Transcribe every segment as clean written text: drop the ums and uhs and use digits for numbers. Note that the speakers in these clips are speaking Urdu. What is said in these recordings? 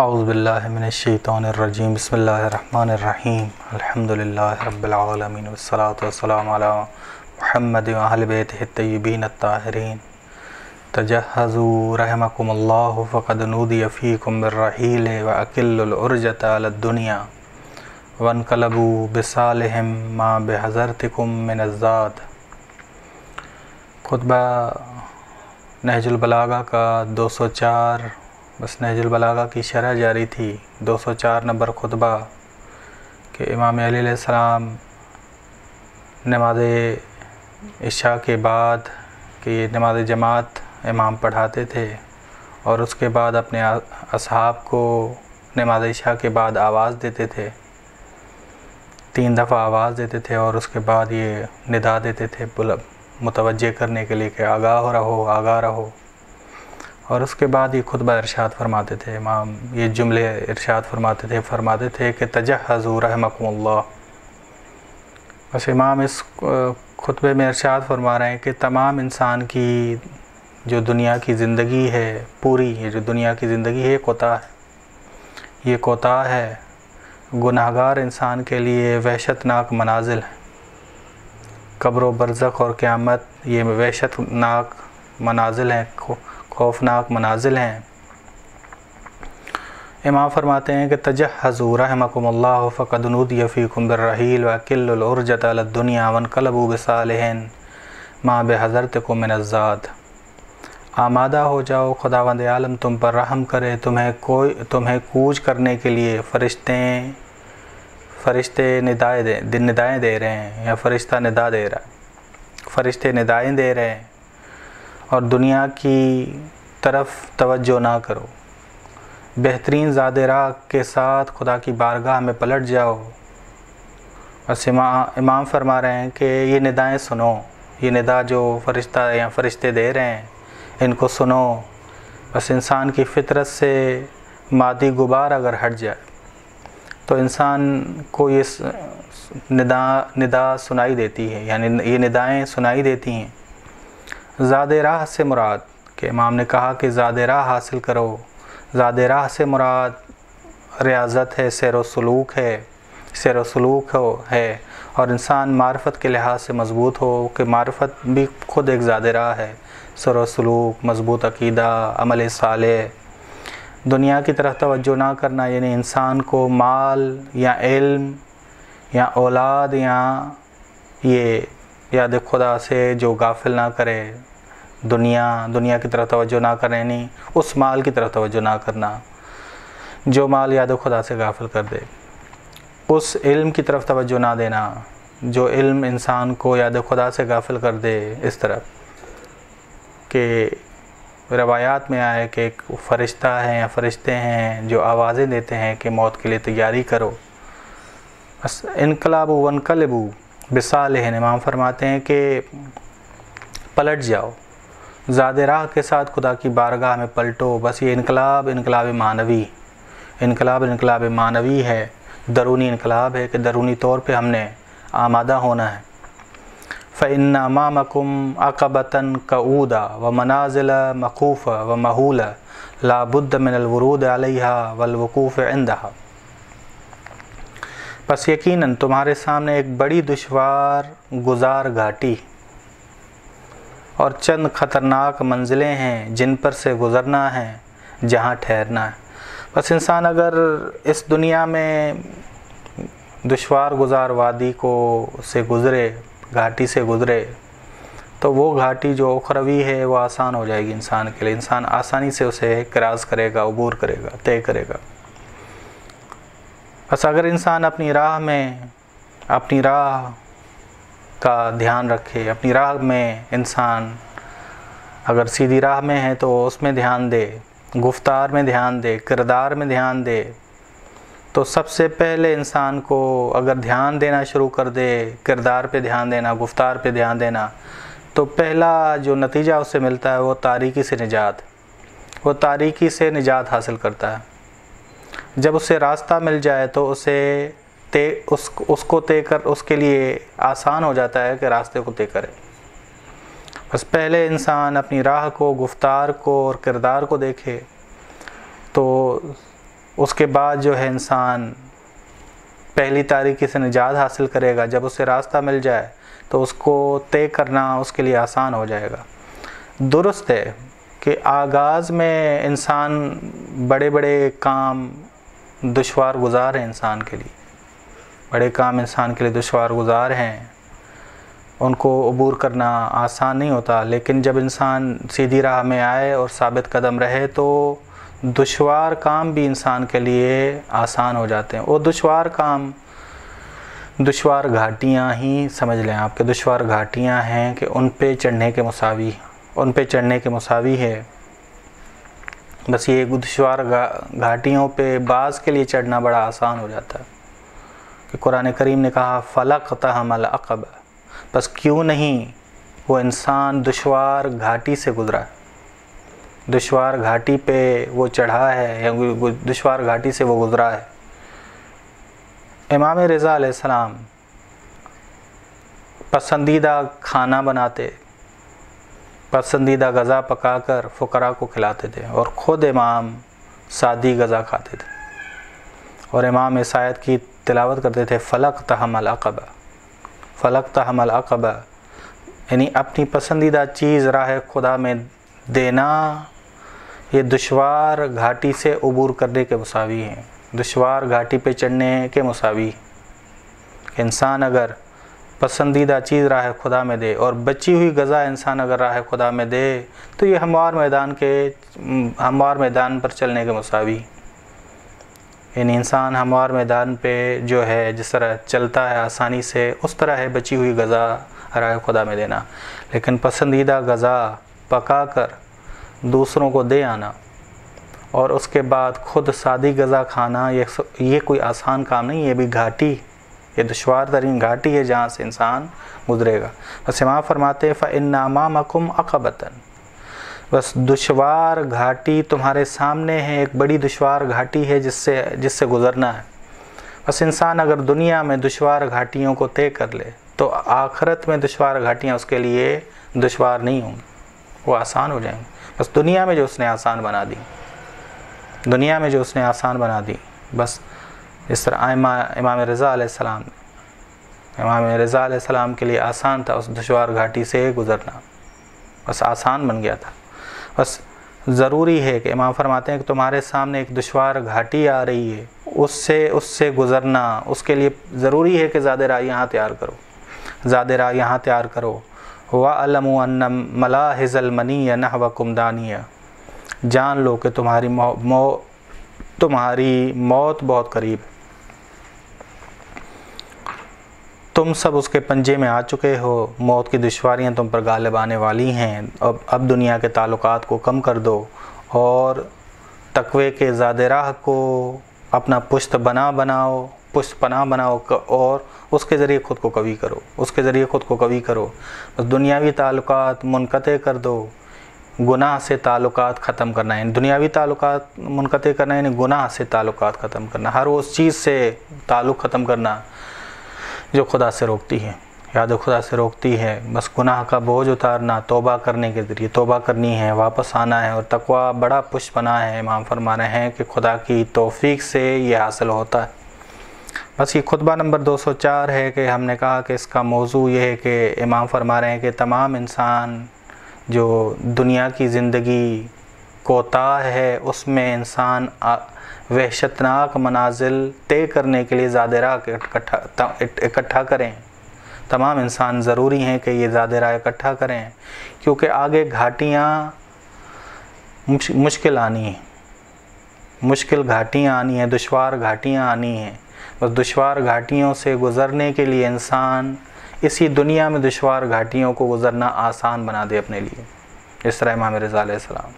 اعوذ باللہ من الشیطان الرجیم بسم اللہ الرحمن الرحیم الحمدللہ رب العالمین والصلاة والسلام علی محمد و اہل بیتہ الطیبین الطاہرین تجہزوا رحمکم اللہ فقد نودی فیکم بالرحیل واکل العرجۃ علی الدنیا وانقلبوا بصالحم ما بحضرتکم من الزاد۔ خطبہ نہج البلاغہ کا 204، بس نہج البلاغہ کی شرح جاری تھی۔ 204 نمبر خطبہ کہ امام علی علیہ السلام نماز عشاء کے بعد کہ نماز جماعت امام پڑھاتے تھے اور اس کے بعد اپنے اصحاب کو نماز عشاء کے بعد آواز دیتے تھے، 3 دفعہ آواز دیتے تھے اور اس کے بعد یہ ندا دیتے تھے متوجہ کرنے کے لیے کہ آگاہ رہو آگاہ رہو، اور اس کے بعد یہ خطبہ ارشاد فرماتے تھے امام، یہ جملے ارشاد فرماتے تھے کہ تجہزوا رحمکم اللہ۔ بس امام اس خطبے میں ارشاد فرما رہے ہیں کہ تمام انسان کی جو دنیا کی زندگی ہے پوری، یہ جو دنیا کی زندگی ہے یہ کوتاہ ہے، گناہگار انسان کے لیے وحشت ناک منازل ہیں۔ قبر و برزخ اور قیامت یہ وحشت ناک منازل ہیں، خوفناک منازل ہیں۔ امام فرماتے ہیں کہ تجہزوا رحمکم اللہ فقد نودی فیکم بالرحیل واکل العرجۃ علی الدنیا وانقلبوا بصالحین ما بحضرتکم من الزاد۔ آمادہ ہو جاؤ، خداوند عالم تم پر رحم کرے، تمہیں کوچ کرنے کے لیے فرشتے ندائیں دے رہے ہیں، یا فرشتہ ندا دے رہا ہے، فرشتے ندائیں دے رہے ہیں، اور دنیا کی طرف توجہ نہ کرو، بہترین زاد راہ کے ساتھ خدا کی بارگاہ میں پلٹ جاؤ۔ بس امام فرما رہے ہیں کہ یہ ندائیں سنو، یہ ندا جو فرشتہ یا فرشتے دے رہے ہیں ان کو سنو۔ بس انسان کی فطرت سے مادی غبار اگر ہٹ جائے تو انسان کو یہ ندا سنائی دیتی ہے، یعنی یہ ندائیں سنائی دیتی ہیں۔ زاد راہ سے مراد کہ امام نے کہا کہ زاد راہ حاصل کرو، زاد راہ سے مراد ریاضت ہے، سیر و سلوک ہے، اور انسان معرفت کے لحاظ سے مضبوط ہو کہ معرفت بھی خود ایک زاد راہ ہے، سیر و سلوک، مضبوط عقیدہ، عمل صالح۔ دنیا کی طرف توجہ نہ کرنا یعنی انسان کو مال یا علم یا اولاد یا یہ یاد خدا سے جو غافل نہ کرے، دنیا کی طرف توجہ نہ کرنا یعنی اس مال کی طرف توجہ نہ کرنا جو مال یاد خدا سے غافل کر دے، اس علم کی طرف توجہ نہ دینا جو علم انسان کو یاد خدا سے غافل کر دے۔ اس طرح کہ روایات میں آئے کہ ایک فرشتہ ہے یا فرشتے ہیں جو آوازیں دیتے ہیں کہ موت کے لیے تیاری کرو۔ انقلابوا وانقلبوا بصالحین، امام فرماتے ہیں کہ پلٹ جاؤ، زاد راہ کے ساتھ خدا کی بارگاہ میں پلٹو۔ بس یہ انقلاب معنوی ہے، درونی انقلاب ہے کہ درونی طور پہ ہم نے آمادہ ہونا ہے۔ فإن أمامكم عقبة كؤودا ومنازل مخوفة ومهولة لا بد من الورود عليها والوقوف عندها۔ پس یقیناً تمہارے سامنے ایک بڑی دشوار گزار گھاٹی اور چند خطرناک منزلیں ہیں جن پر سے گزرنا ہے، جہاں ٹھہرنا ہے۔ بس انسان اگر اس دنیا میں دشوار گزار وادی سے گزرے، گھاٹی سے گزرے، تو وہ گھاٹی جو اخروی ہے وہ آسان ہو جائے گی انسان کے لیے، انسان آسانی سے اسے کراس کرے گا، عبور کرے گا، طے کرے گا۔ بس اگر انسان اپنی راہ کا دھیان رکھے، اپنی راہ میں انسان اگر سیدھی راہ میں ہے تو اس میں دھیان دے، گفتار میں دھیان دے، کردار میں دھیان دے، تو سب سے پہلے انسان کو اگر دھیان دینا شروع کر دے، کردار پہ دھیان دینا، گفتار پہ دھیان دینا، تو پہلا جو نتیجہ اس سے ملتا ہے وہ تاریکی سے نجات حاصل کرتا ہے۔ جب اسے راستہ مل جائے تو اس کو طے کر اس کے لیے آسان ہو جاتا ہے کہ راستے کو طے کرے۔ بس پہلے انسان اپنی راہ کو، گفتار کو اور کردار کو دیکھے تو اس کے بعد جو ہے انسان پہلی تاریکی سے نجات حاصل کرے گا. جب اسے راستہ مل جائے تو اس کو طے کرنا اس کے لیے آسان ہو جائے گا. درست ہے کہ آغاز میں انسان بڑے بڑے کام دشوار گزار ہیں انسان کے لیے، بڑے کام انسان کے لیے دشوار گزار ہیں، ان کو عبور کرنا آسان نہیں ہوتا. لیکن جب انسان سیدھی راہ میں آئے اور ثابت قدم رہے تو دشوار کام بھی انسان کے لیے آسان ہو جاتے ہیں. وہ دشوار کام دشوار گھاٹیاں ہی سمجھ لیں آپ، کے دشوار گھاٹیاں ہیں کہ ان پہ چڑھنے کے مساوی ہے. بس یہ دشوار گھاٹیوں پہ بعض کے لیے چڑھنا بڑا آسان ہو جاتا ہے کہ قرآن کریم نے کہا فَلَقْتَحَمَ الْعَقَبَةَ. بس کیوں نہیں وہ انسان دشوار گھاٹی سے گزرا ہے، دشوار گھاٹی پہ وہ چڑھا ہے یا دشوار گھاٹی سے وہ گزرا ہے. امام رضا علیہ السلام پسندیدہ کھانا بناتے، پسندیدہ غذا پکا کر فقراء کو کھلاتے تھے، اور خود امام سادی غذا کھاتے تھے. اور امام اس آیت کی تلاوت کرتے تھے فَلَقْتَحَمَ الْعَقَبَةَ. فَلَقْتَحَمَ الْعَقَبَةَ یعنی اپنی پسندیدہ چیز راہ خدا میں دینا یہ دشوار گھاٹی سے عبور کرنے کے مساوی ہیں، دشوار گھاٹی پہ چڑھنے کے مساوی. کہ انسان اگر پسندیدہ چیز راہ خدا میں دے اور بچی ہوئی غذا انسان اگر راہ خدا میں دے تو یہ ہموار میدان پر چلنے کے مساوی. یعنی انسان ہموار میدان پہ جو ہے جس طرح چلتا ہے آسانی سے، اس طرح ہے بچی ہوئی غذا راہ خدا میں دینا. لیکن پسندیدہ غذا پکا کر دوسروں کو دے آنا اور اس کے بعد خود سادی غذا کھانا یہ کوئی آسان کام نہیں، یہ بھی گھاٹی، یہ دشوار ترین گھاٹی ہے جہاں سے انسان گزرے گا. بس امام فرماتے ہیں فَإِنَّ أَمَامَكُمْ عَقَبَةً. بس دشوار گھاٹی تمہارے سامنے ہے، ایک بڑی دشوار گھاٹی ہے جس سے گزرنا ہے. بس انسان اگر دنیا میں دشوار گھاٹیوں کو طے کر لے تو آخرت میں دشوار گھاٹیاں اس کے لیے دشوار نہیں ہوں گی، وہ آسان ہو جائیں گی. بس دنیا میں جو اس نے آسان بنا دی، بس اس طرح امام رضا علیہ السلام کے لیے آسان تھا اس دشوار گھاٹی سے گزرنا، بس آسان بن گیا تھا. بس ضروری ہے کہ امام فرماتے ہیں کہ تمہارے سامنے ایک دشوار گھاٹی آ رہی ہے، اس سے گزرنا، اس کے لیے ضروری ہے کہ زاد راہ یہاں تیار کرو. وَأَلَمُوا أَنَّ مَلَاحِظَ الْمَنِيَّ نَحْوَكُمْ دَانِيَةٌ. جان لو کہ تمہاری موت بہت قریب ہے، تم سب اس کے پنجے میں آ چکے ہو، موت کی دشواریاں تم پر غالب آنے والی ہیں. اب دنیا کے تعلقات کو کم کر دو اور تقوی کے زاد راہ کو اپنا پشت پناہ بناؤ اور اس کے ذریعے خود کو قوی کرو. بس دنیاوی تعلقات منقطع کر دو، گناہ سے تعلقات ختم کرنا ہے. دنیاوی تعلقات منقطع کرنا یعنی گناہ سے تعلقات ختم کرنا، ہر اس چیز سے تعلق ختم کرنا جو خدا سے روکتی ہے، یاد خدا سے روکتی ہے. بس گناہ کا بوجھ اتارنا، توبہ کرنے کے ذریعے توبہ کرنی ہے، واپس آنا ہے. اور تقویٰ بڑا پش پناہ ہے، امام فرما رہے ہیں کہ خدا کی توفیق سے یہ حاصل ہوتا ہے. بس یہ خطبہ نمبر 204 ہے کہ ہم نے کہا کہ اس کا موضوع یہ ہے کہ امام فرما رہے ہیں کہ تمام انسان جو دنیا کی زندگی کوتاہ ہے اس میں انسان وحشتناک منازل طے کرنے کے لیے زاد راہ اکٹھا کریں. تمام انسان ضروری ہیں کہ یہ زاد راہ اکٹھا کریں، کیونکہ آگے گھاٹیاں مشکل گھاٹیاں آنی ہیں، دشوار گھاٹیاں آنی ہیں. بس دشوار گھاٹیوں سے گزرنے کے لیے انسان اسی دنیا میں دشوار گھاٹیوں کو گزرنا آسان بنا دے اپنے لیے. اس طرح امام رضا علیہ السلام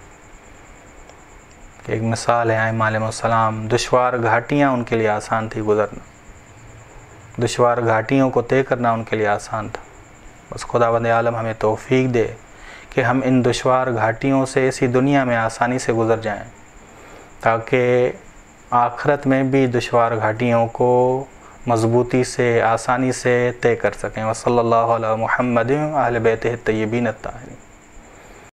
ایک مثال ہے، ائمہ علیہ السلام دشوار گھاٹیاں ان کے لیے آسان تھی گزرنا، دشوار گھاٹیوں کو طے کرنا ان کے لیے آسان تھا. بس خداوند عالم ہمیں توفیق دے کہ ہم ان دشوار گھاٹیوں سے اسی دنیا میں آسانی سے گزر جائیں تاکہ آخرت میں بھی دشوار گھاٹیوں کو مضبوطی سے آسانی سے طے کر سکیں. وصلی اللہ علی محمد و اہل بیتہ الطیبین الطاہرین.